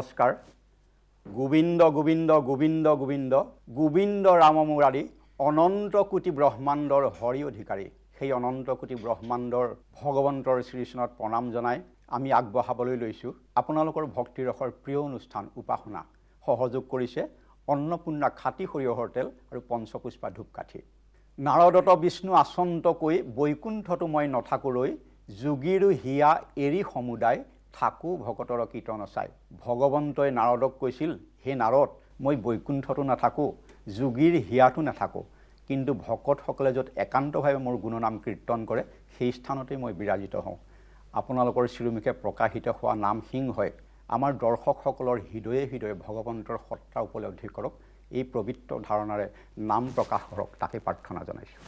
নমস্কাৰ। গোবিন্দ গোবিন্দ গোবিন্দ গোবিন্দ গোবিন্দ ৰাম মুৰাৰী অনন্ত কোটি ব্ৰহ্মাণ্ডৰ হৰি অধিকাৰী। সেই অনন্ত কোটি ব্ৰহ্মাণ্ডৰ ভগৱন্তৰ শ্ৰীচৰণত প্ৰণাম জনাই আমি আগবঢ়াবলৈ লৈছোঁ আপোনালোকৰ ভক্তিৰসৰ প্ৰিয় অনুষ্ঠান উপাসনা। সহযোগ কৰিছে অন্নপূৰ্ণা খাটি সৰিয়হৰ তেল আৰু পঞ্চপুষ্পা ধূপকাঠি। নাৰদত বিষ্ণু আচন্তকৈ বৈকুণ্ঠতো মই নথাকোলৈ, যোগীৰো হিয়া এৰি সমুদায় থাকো ভকতৰ কীৰ্তন চাই। ভগৱন্তই নাৰদক কৈছিল, হে নাৰদ, মই বৈকুণ্ঠতো নাথাকোঁ, যোগীৰ হিয়াতো নাথাকোঁ, কিন্তু ভকতসকলে য'ত একান্তভাৱে মোৰ গুণনাম কীৰ্তন কৰে সেই স্থানতেই মই বিৰাজিত হওঁ। আপোনালোকৰ চিৰুমুখে প্ৰকাশিত হোৱা নাম সিংহই আমাৰ দৰ্শকসকলৰ হৃদয়ে হৃদয়ে ভগৱন্তৰ সত্তা উপলব্ধি কৰক, এই পবিত্ৰ ধাৰণাৰে নাম প্ৰকাশ কৰক, তাকে প্ৰাৰ্থনা জনাইছোঁ।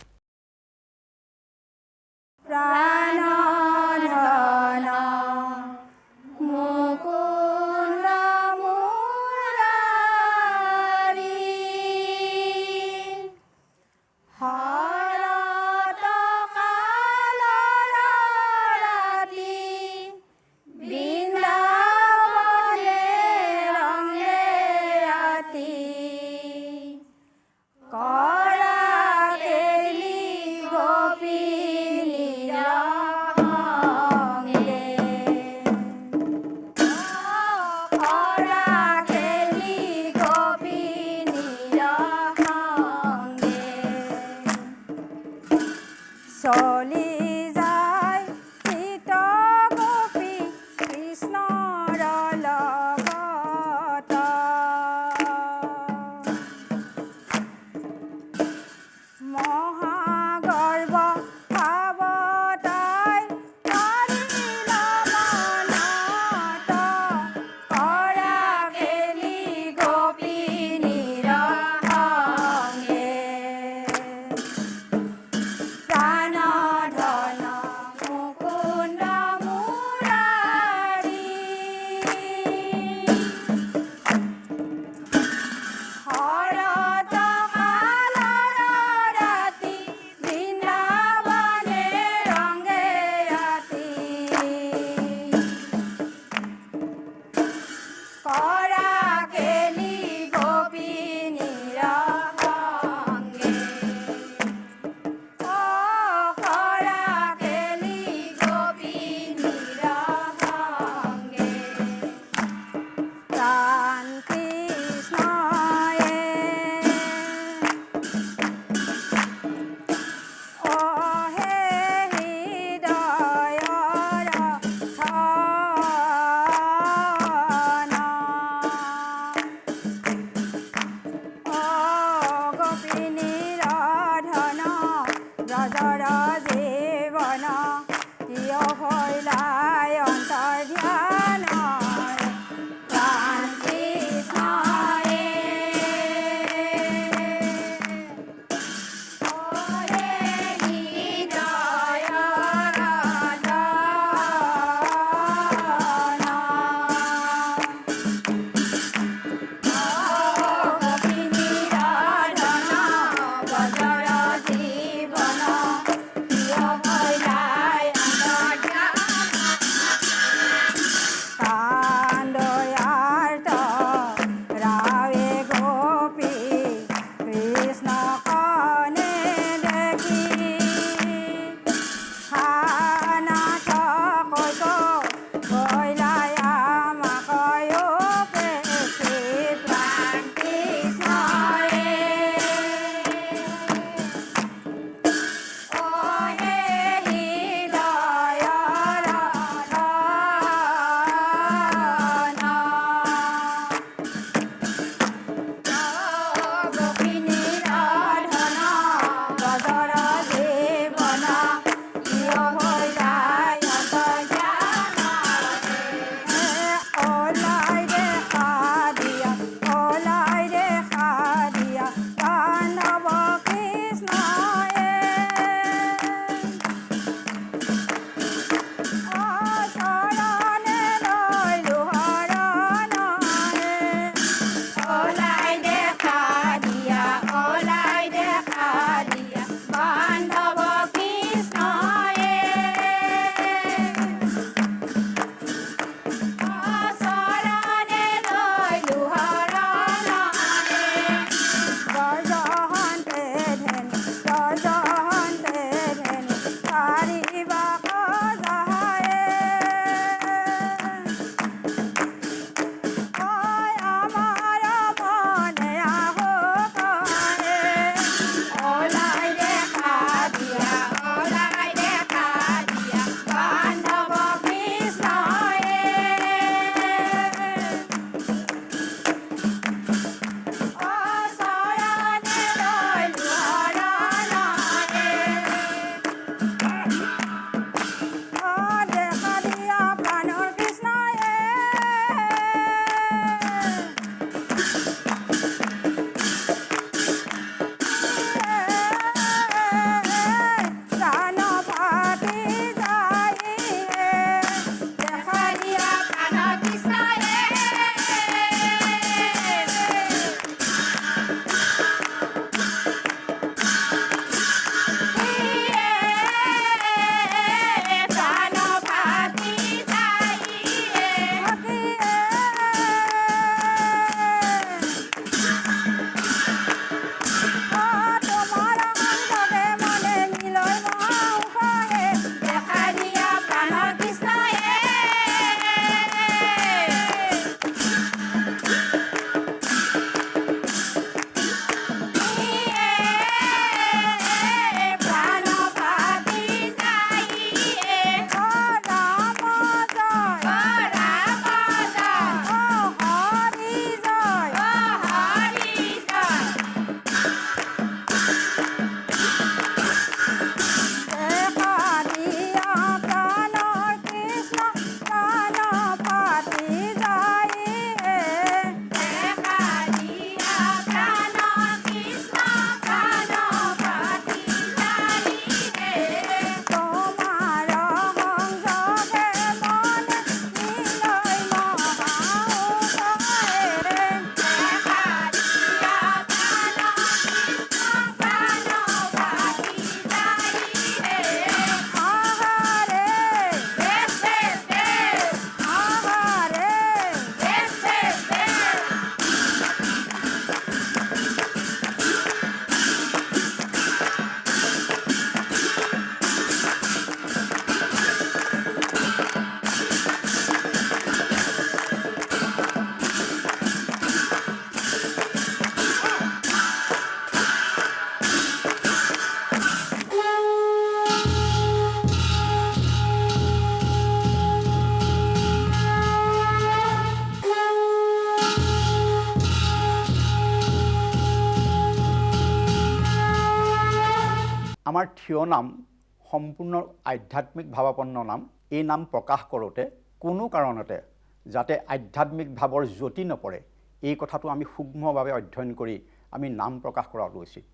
আমাৰ থিয় নাম সম্পূৰ্ণ আধ্যাত্মিক ভাৱাপন্ন নাম। এই নাম প্ৰকাশ কৰোঁতে কোনো কাৰণতে যাতে আধ্যাত্মিক ভাৱৰ জ্যোতি নপৰে এই কথাটো আমি সূক্ষ্মভাৱে অধ্যয়ন কৰি আমি নাম প্ৰকাশ কৰাটো উচিত।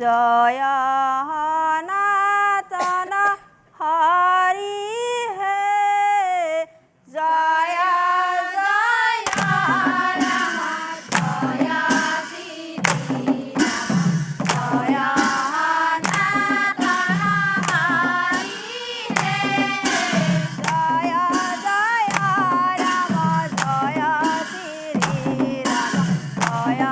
জয় সনাতন হৰি হে জয় জয় ৰাম জয় শ্ৰী ৰাম জয় সনাতন হৰি হে জয় জয় ৰাম জয় শ্ৰী ৰাম জয়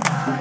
জয়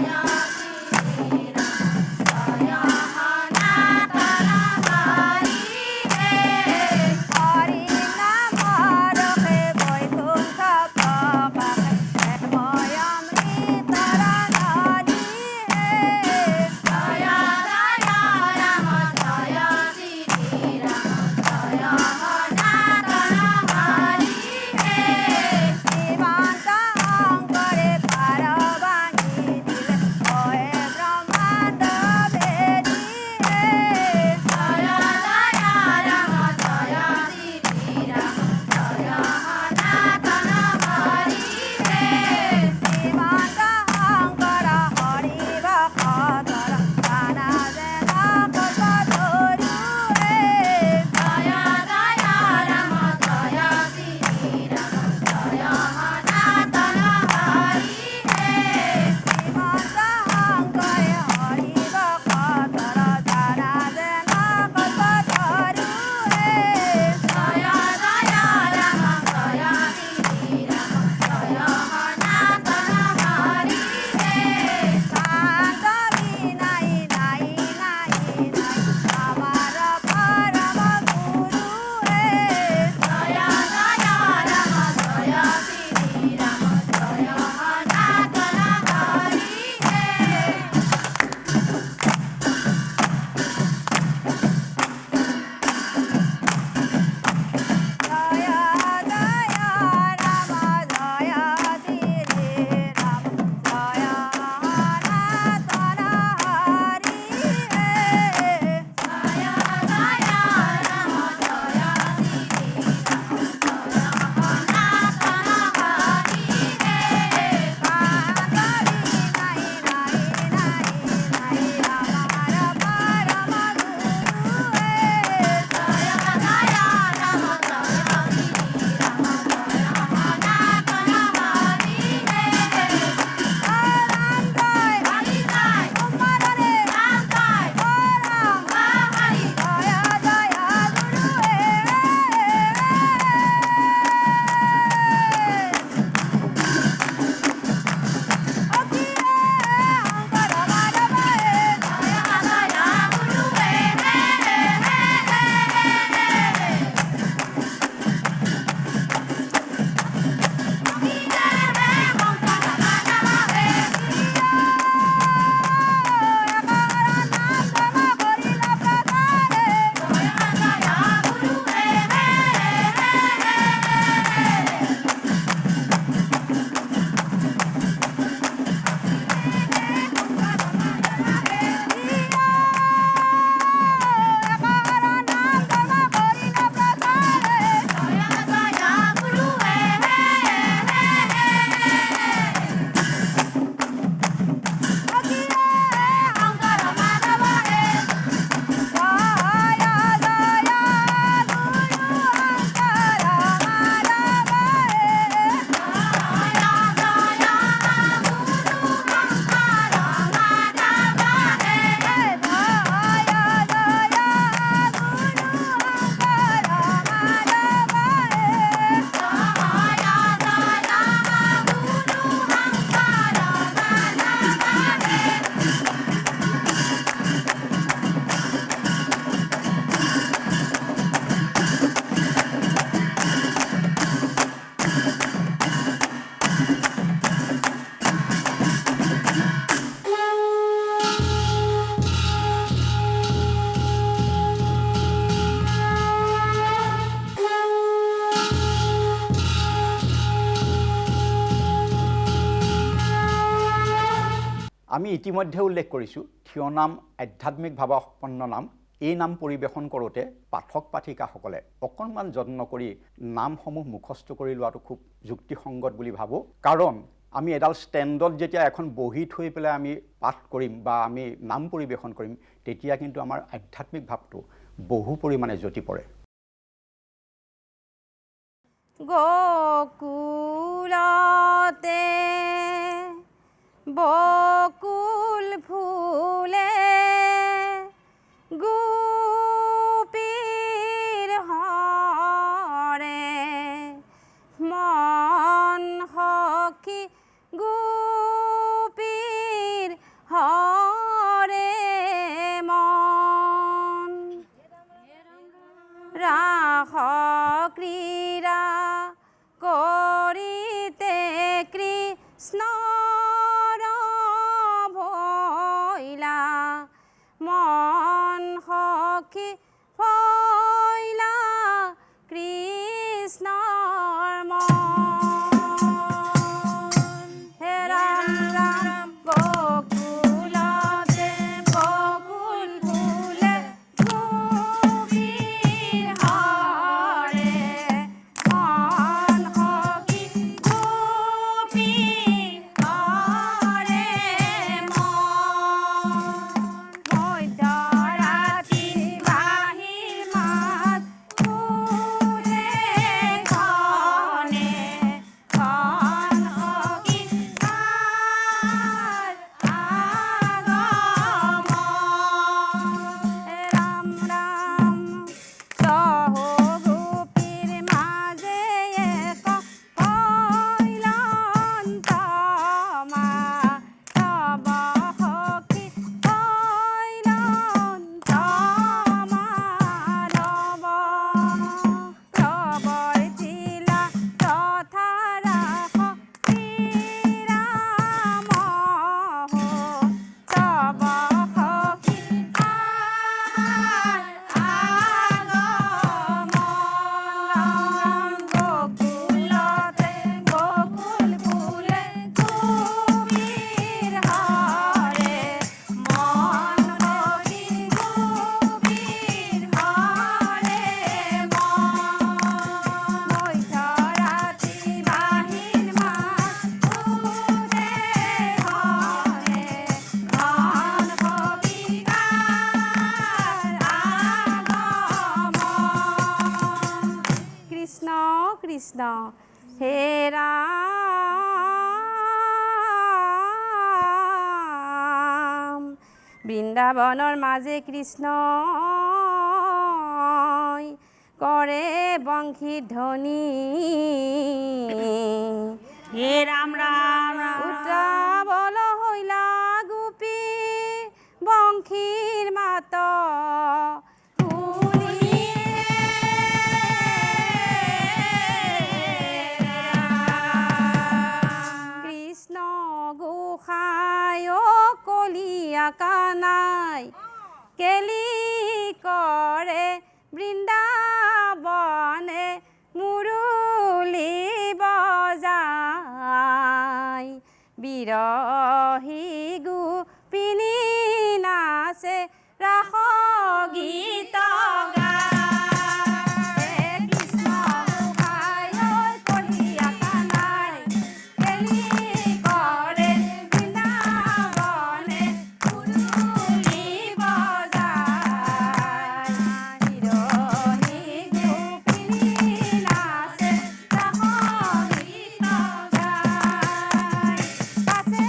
আমি ইতিমধ্যে উল্লেখ কৰিছোঁ থিয় নাম আধ্যাত্মিক ভাৱসম্পন্ন নাম। এই নাম পৰিৱেশন কৰোঁতে পাঠক পাঠিকাসকলে অকণমান যত্ন কৰি নামসমূহ মুখস্থ কৰি লোৱাটো খুব যুক্তিসংগত বুলি ভাবোঁ। কাৰণ আমি এডাল ষ্টেণ্ডত যেতিয়া এখন বহি থৈ পেলাই আমি পাঠ কৰিম বা আমি নাম পৰিৱেশন কৰিম, তেতিয়া কিন্তু আমাৰ আধ্যাত্মিক ভাৱটো বহু পৰিমাণে জ্যোতি পৰে। গোকুলতে বকুল ফুলে গোপীৰ হৰে মন সখী গোপীৰ হৰে মন ৰাস ক্ৰীড়া কৰিতে কৃষ্ণৰ ভৈলা মন সখী ভৈলা কৃষ্ণৰ মন। হে ৰাম ৰাম গোকুলতে বকুল ফুলে গোপীৰ হৰে মন সখী গোপীৰ হৰে মন। মধ্যৰাতি বাঁহীৰ মাত সুৰে ঘনে ঘন সখী কাৰ আগমন। ৰাম ৰাম তহো গোপীৰ মাজে এক কইলন্ত মা তব সখী কইলন্ত মানৱ প্ৰবল জিলা তথা ৰাস ক্ৰীড়া মহো তব সখী কাৰ আগমন। গোকুলতে বকুল ফুলে গোপীৰ হৰে মন সখী গোপীৰ হৰে মন। মধ্যৰাতি বাঁহীৰ মাত সুৰে ঘনে ঘন সখী কাৰ আগমন। কৃষ্ণ কৃষ্ণ হে ৰাম বৃন্দাবনৰ মাজে কৃষ্ণ কৰে বংশী ধ্বনি। হে ৰাম ৰাম উত্ৰাৱল হৈলা গোপী বংশীৰ মাত শুনি। কৃষ্ণ গোসাঁই কলিয়া কানাই কেলি কৰে বৃন্দাবনে মুৰুলি বজাই বিৰহী গোপিনী নাচে ৰাস গীত গায়। কৃষ্ণ গোসাঁই কলিয়া কানাই কেলি কৰে বৃন্দাবনে মুৰুলি বজাই বিৰহী গোপিনী নাচে ৰাস গীত গায়। পাছে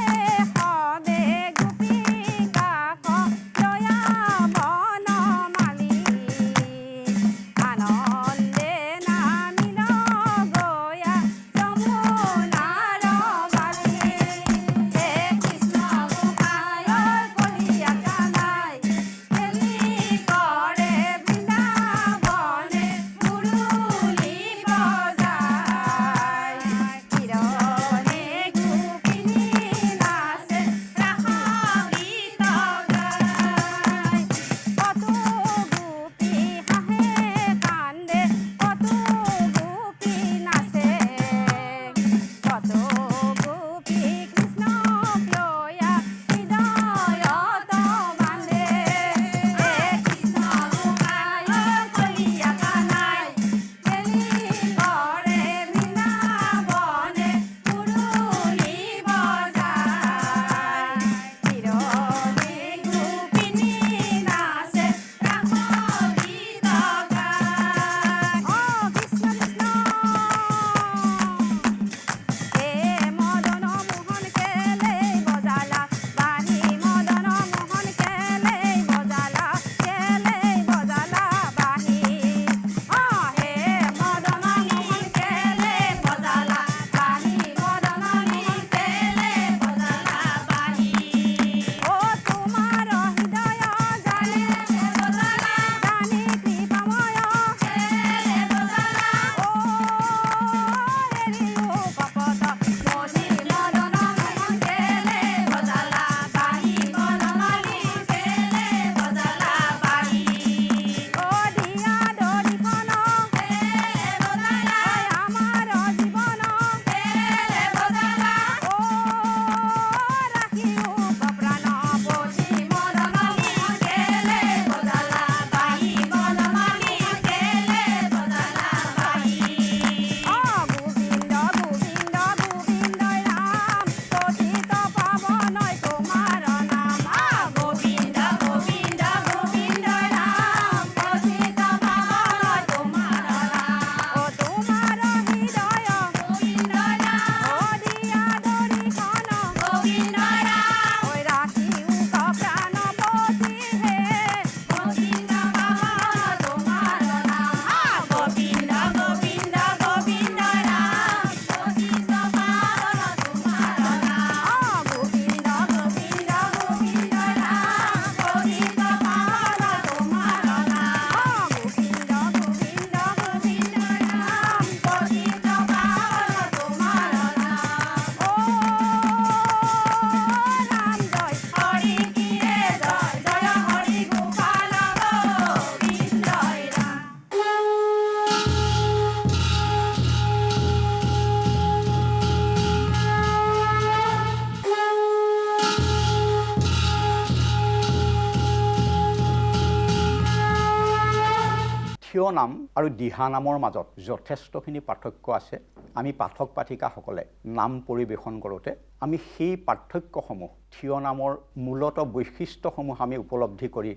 নাম আৰু দিহানামৰ মাজত যথেষ্টখিনি পাৰ্থক্য আছে। আমি পাঠক পাঠিকাসকলে নাম পৰিৱেশন কৰোঁতে আমি সেই পাৰ্থক্যসমূহ থিয় নামৰ মূলত বৈশিষ্ট্যসমূহ আমি উপলব্ধি কৰি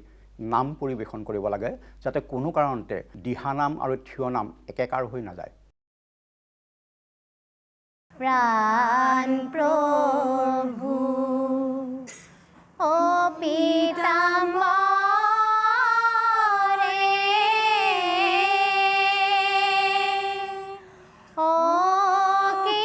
নাম পৰিৱেশন কৰিব লাগে, যাতে কোনো কাৰণতে দিহানাম আৰু থিয় নাম একেকাৰ হৈ নাযায়। প্ৰাণ প্ৰভু ও পীতাম্বৰে ও কি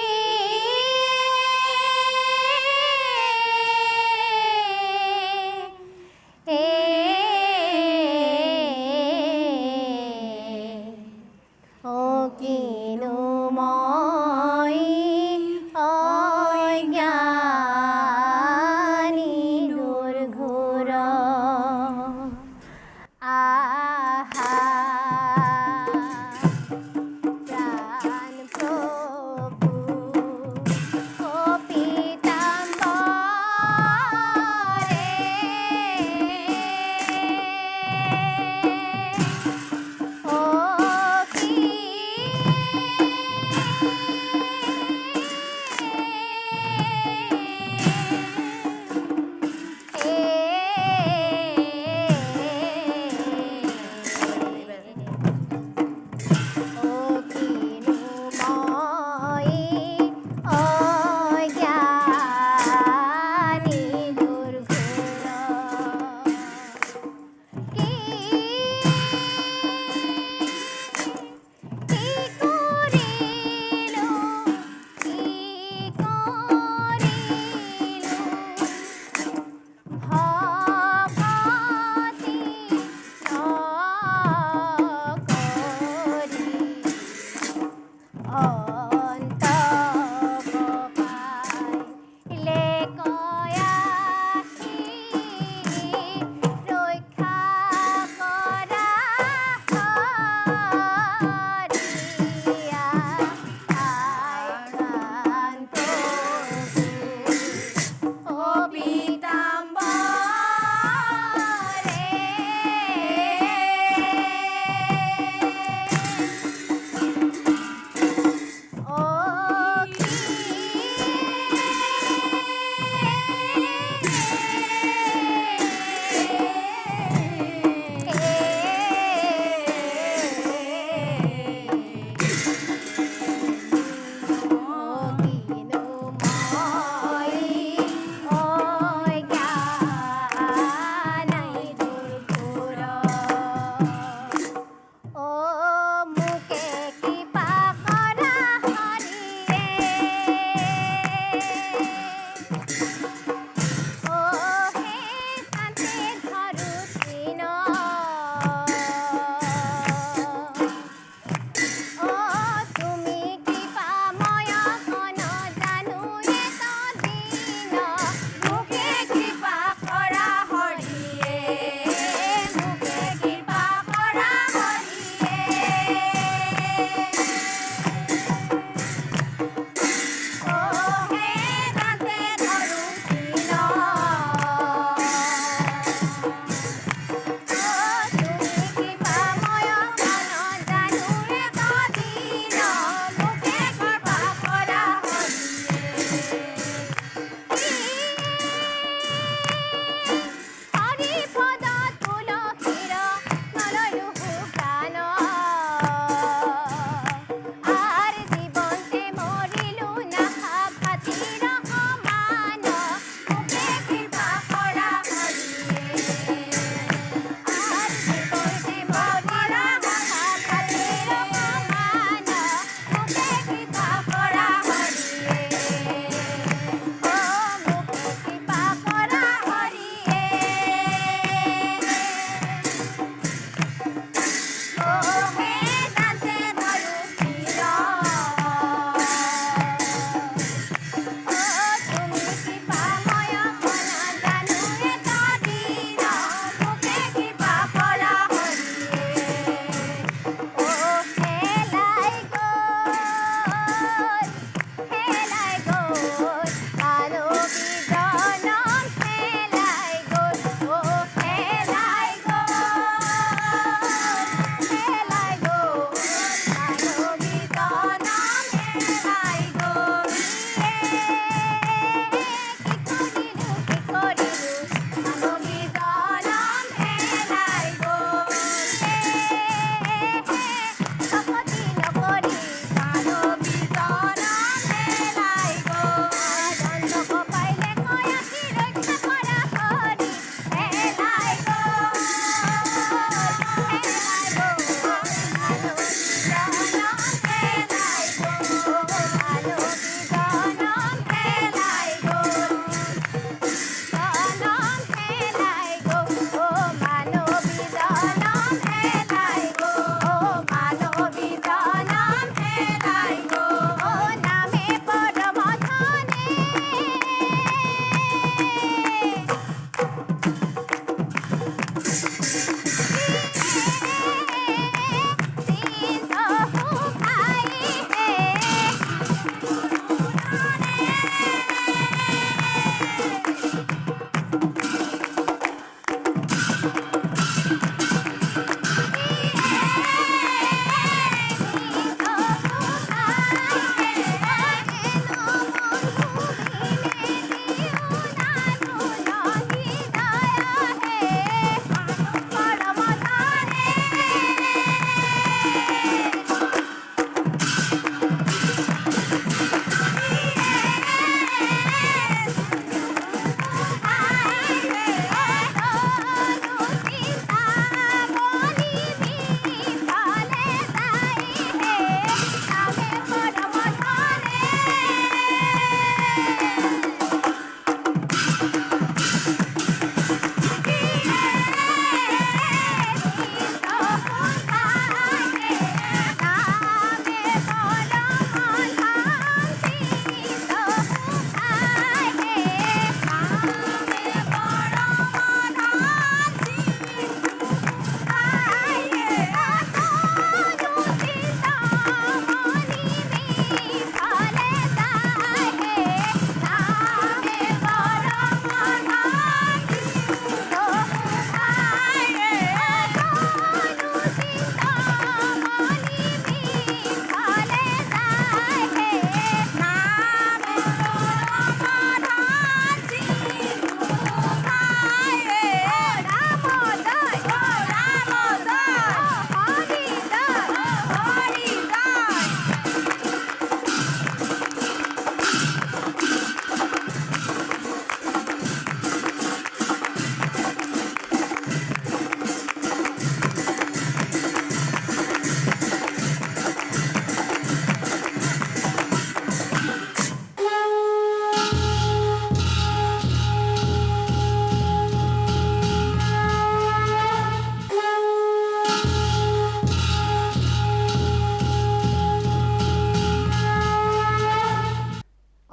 ও কিনো মই অজ্ঞানী দুৰ্ঘোৰ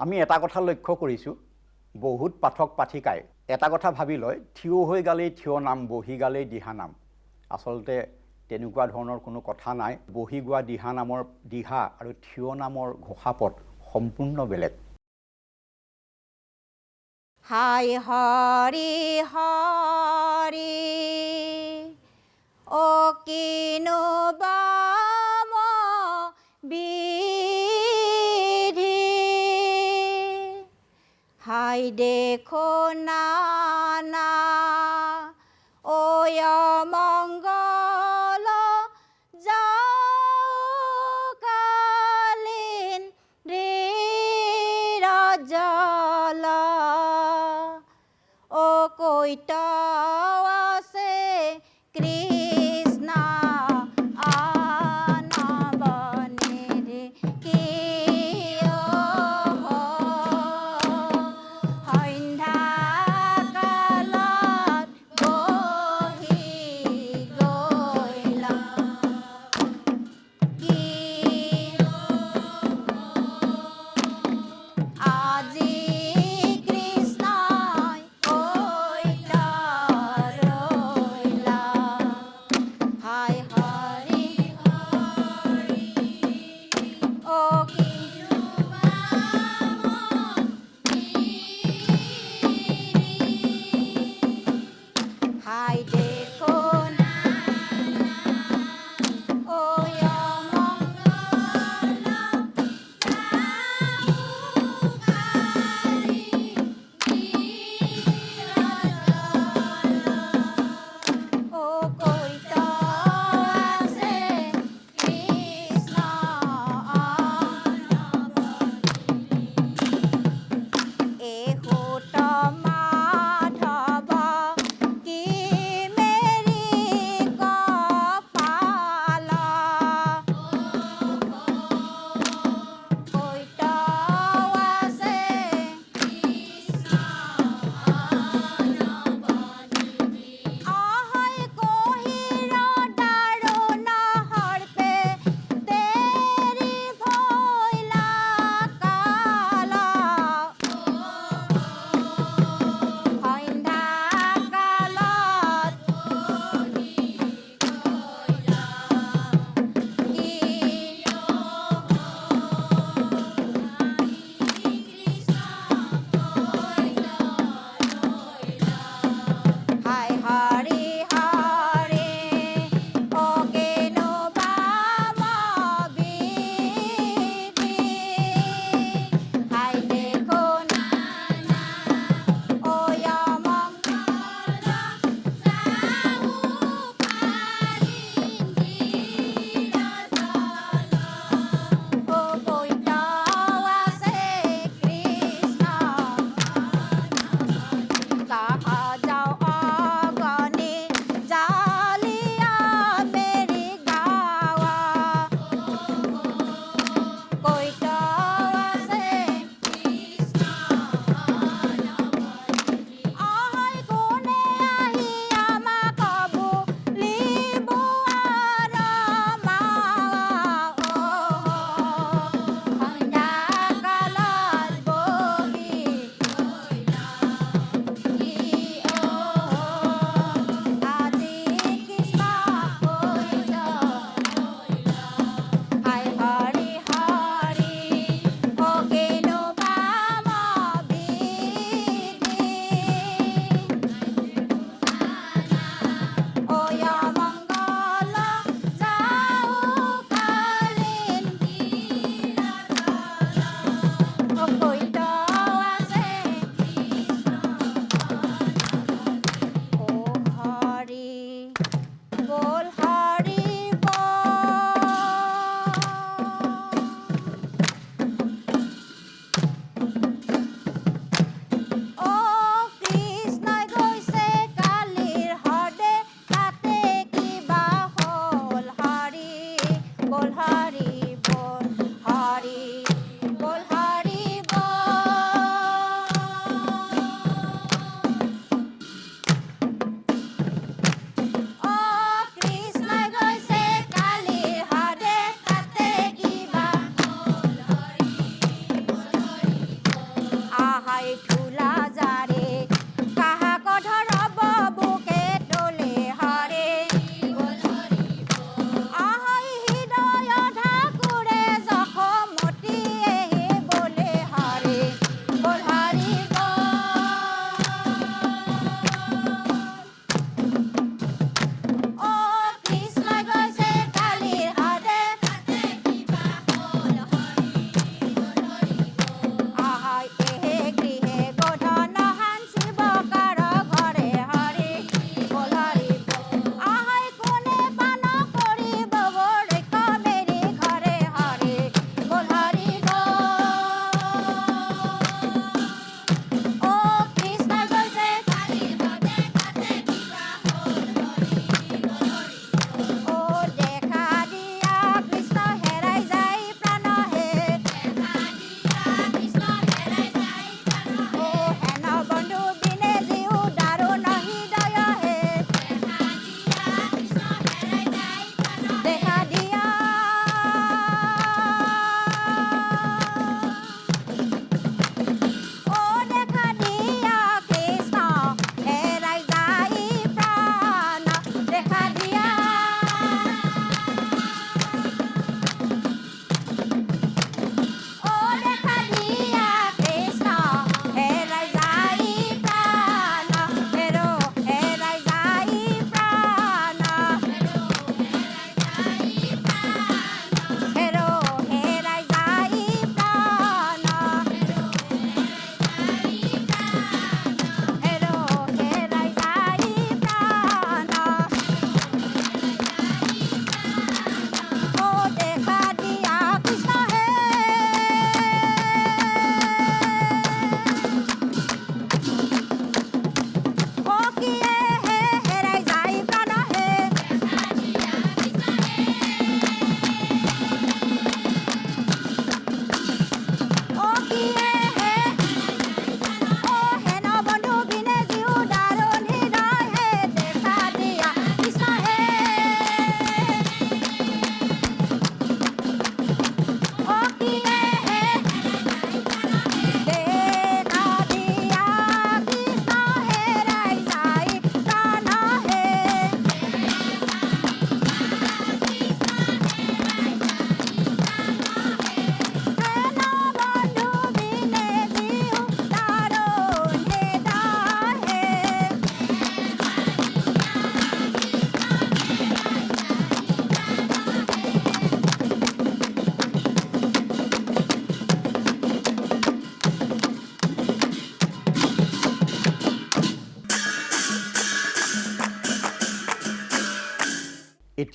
আমি এটা কথা লক্ষ্য কৰিছোঁ, বহুত পাঠক পাঠিকাই এটা কথা ভাবি লয়, থিয় হৈ গালেই থিয় নাম, বহি গালেই দিহা নাম। আচলতে তেনেকুৱা ধৰণৰ কোনো কথা নাই। বহি গোৱা দিহা নামৰ দিহা আৰু থিয় নামৰ ঘোষাপদ সম্পূৰ্ণ বেলেগ। হাই হৰি হৰি অ কিনো বাম বিধি, হাই দেখো নানা অয় মংগল যাকালীন ধীৰজল অ কৈত আছে কৃষ্ণ আনবনে কিয় সন্ধ্যা কালত বহি গলা আজি কৃষ্ণই কৈত ৰলা, হাই হৰি হৰি অ কিনো বাম বিধি, হাই দেখো নানা অয় মংগল অ কৈত আছে কৃষ্ণ এহোত মাধৱ কি মেৰি কপাল, কৈত আছে আহাই কহিৰ দাৰুণ হৰ্পে তেৰি ভৈলা কাল, সন্ধ্যা কালত হাই হৰি হৰি অ কিনো বাম বিধি, হাই দেখো নানা অয় মংগল যাকালীন ধীৰজল অ কৈত আছে কৃষ্ণ কাহা যাও অগণি জালিয়া মেৰি গাওয়া, কৈত আছে কৃষ্ণ আহাই কোনে আহি আমাক বুলিব আৰু মাৱা, সন্ধ্যা কালত বহি আজি কৃষ্ণ কৈত, হাই হৰি হৰি অ কিনো বাম বিধি, অয় মংগল যাকালীন ধীৰজল অ কৈত আছে ও হৰি বল হৰি বল, অ কৃষ্ণই গৈছে কালিৰ হদে তাতে কিবা হ'ল, হৰি বল হৰি বল, হৰি বল হৰি বল, অ কৃষ্ণই গৈছে কালিৰ হদে তাতে কিবা হ'ল, হৰি বল হৰি বল।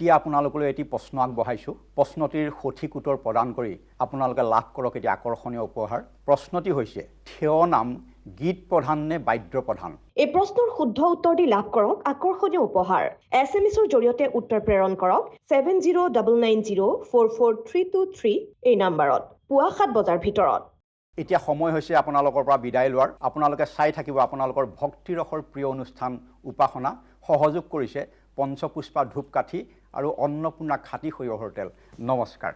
এতিয়া আপোনালোকলৈ এটি প্ৰশ্ন আগবঢ়াইছোঁ প্ৰশ্নটিৰ সঠিক উত্তৰ প্ৰদান কৰি আপোনালোকে লাভ কৰক এটি আকৰ্ষণীয় উপহাৰ প্ৰশ্নটি হৈছে থিয় নাম গীত প্ৰধান নে বাদ্য প্ৰধান এই প্ৰশ্নৰ শুদ্ধ উত্তৰ দি লাভ কৰক আকৰ্ষণীয় উপহাৰ SMS-ৰ জৰিয়তে উত্তৰ প্ৰেৰণ কৰক 7099044323 এই নম্বৰত পুৱা 7 বজাৰ ভিতৰত এতিয়া সময় হৈছে আপোনালোকৰ পৰা বিদায় লোৱাৰ আপোনালোকে চাই থাকিব আপোনালোকৰ ভক্তিৰসৰ প্ৰিয় অনুষ্ঠান উপাসনা সহযোগ কৰিছে পঞ্চপুষ্পা ধূপকাঠি আৰু অন্নপূৰ্ণা খাটি সৰিয়হৰ তেল নমস্কাৰ